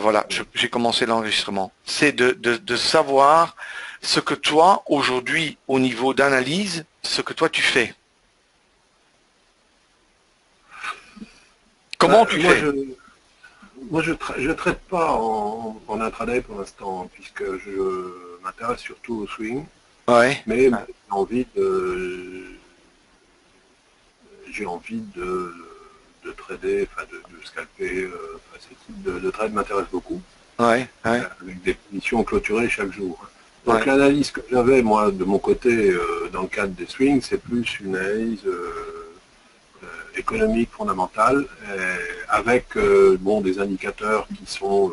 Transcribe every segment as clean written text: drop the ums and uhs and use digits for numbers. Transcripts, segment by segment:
voilà, j'ai commencé l'enregistrement. C'est de savoir ce que toi, aujourd'hui, au niveau d'analyse, ce que toi tu fais. Comment tu Moi, fais? je traite pas en intraday pour l'instant, puisque je m'intéresse surtout au swing, Ouais, mais j'ai envie de trader, enfin de scalper, enfin, ce type de trade m'intéresse beaucoup, ouais, ouais, avec des positions clôturées chaque jour. Donc ouais. l'analyse que j'avais, moi, de mon côté, dans le cadre des swings, c'est plus une analyse économique fondamentale, avec bon, des indicateurs qui sont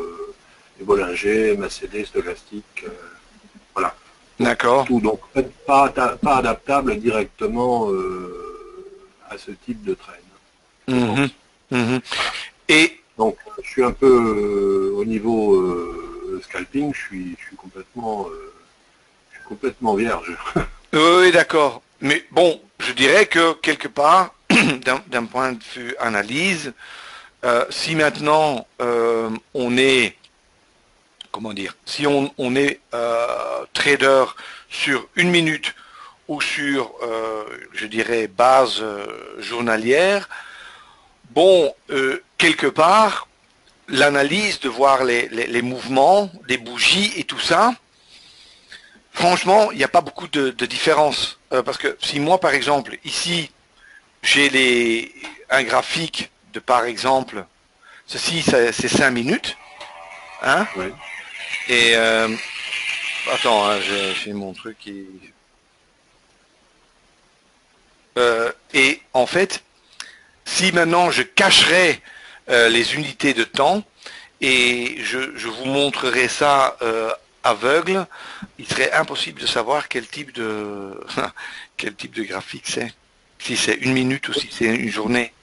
les Bollinger, MACD, stochastique, voilà. D'accord. Tout, donc pas adaptable directement à ce type de trade, je Mhm, pense. mhm. Voilà. Et Donc je suis un peu au niveau scalping, je suis complètement vierge. oui, oui, d'accord. Mais bon, je dirais que quelque part, d'un point de vue analyse, si maintenant on est, comment dire, si on est trader sur une minute ou sur, je dirais, base journalière, bon, quelque part, l'analyse de voir les mouvements, des bougies et tout ça, franchement, il n'y a pas beaucoup de différence. Parce que si moi, par exemple, ici, j'ai un graphique de, par exemple, ceci, c'est 5 minutes, hein, Ouais. et, attends, hein, j'ai mon truc qui... et en fait, si maintenant je cacherais les unités de temps, et je vous montrerai ça aveugle, il serait impossible de savoir quel type de quel type de graphique c'est. Si c'est une minute ou si c'est une journée.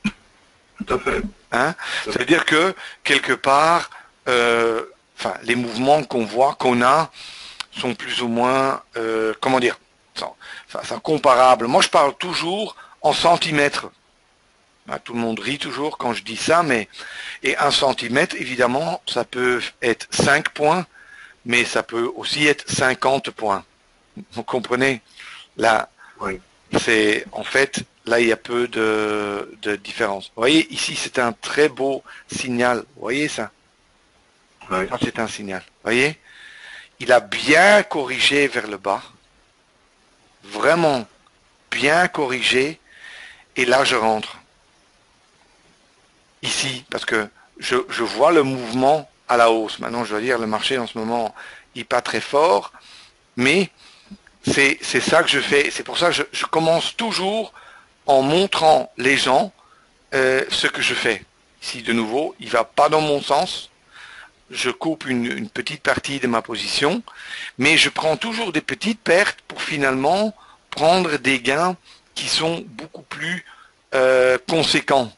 Tout à fait. Hein? Tout à Ça veut fait. dire que quelque part, enfin, les mouvements qu'on voit, qu'on a, sont plus ou moins, comment dire, sont comparables. Moi, je parle toujours en centimètres. Hein, tout le monde rit toujours quand je dis ça, mais et un centimètre, évidemment, ça peut être 5 points, mais ça peut aussi être 50 points. Vous comprenez? Là, Ouais. c'est en fait, là, il y a peu de différence. Vous voyez, ici, c'est un très beau signal. Vous voyez ça? Ouais. Ça, c'est un signal. Vous voyez? Il a bien corrigé vers le bas, vraiment bien corrigé, et là, je rentre ici, parce que je vois le mouvement à la hausse. Maintenant, je dois dire, le marché en ce moment, il n'est pas très fort, mais c'est ça que je fais. C'est pour ça que je commence toujours en montrant les gens ce que je fais. Ici, de nouveau, il ne va pas dans mon sens. Je coupe une petite partie de ma position, mais je prends toujours des petites pertes pour finalement prendre des gains qui sont beaucoup plus conséquents.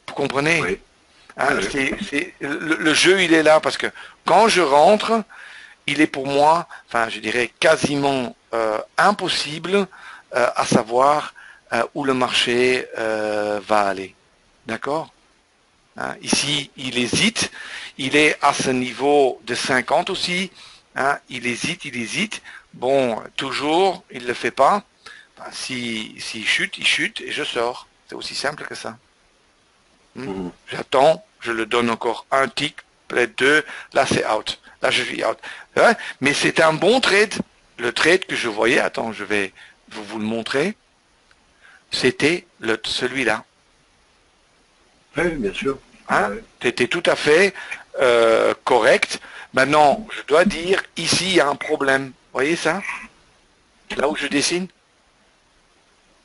Vous comprenez? Ouais. Hein, Ouais. le jeu, il est là parce que quand je rentre, il est pour moi, enfin, je dirais quasiment impossible à savoir où le marché va aller. D'accord? Hein, ici, il hésite. Il est à ce niveau de 50 aussi. Hein, il hésite, il hésite. Bon, toujours, il ne le fait pas. Ben, s'il chute, il chute et je sors. C'est aussi simple que ça. Hmm. Mhm. J'attends, je le donne encore un tick, peut-être deux. Là, c'est out. Là, je suis out. Ouais, mais c'est un bon trade. Le trade que je voyais, attends, je vais vous le montrer. C'était celui-là. Ouais, bien sûr. Hein? Ouais. C'était tout à fait correct. Maintenant, je dois dire, ici, il y a un problème. Vous voyez ça? Là où je dessine?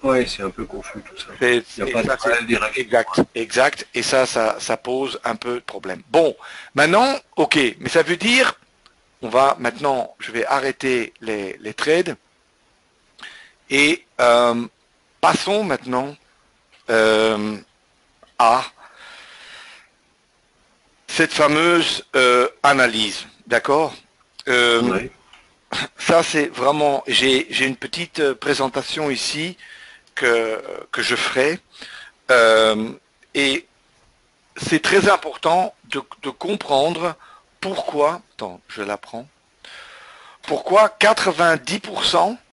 Ouais, c'est un peu confus tout ça. Il n'y a Et pas de ça, c'est réelle direction. exact, exact. Et ça pose un peu de problème. Bon, maintenant, ok. Mais ça veut dire, maintenant, je vais arrêter les trades et passons maintenant à cette fameuse analyse. D'accord? Euh, Ouais. Ça, c'est vraiment, j'ai une petite présentation ici que je ferai. Euh, et c'est très important de comprendre pourquoi, attends, je l'apprends, pourquoi 90%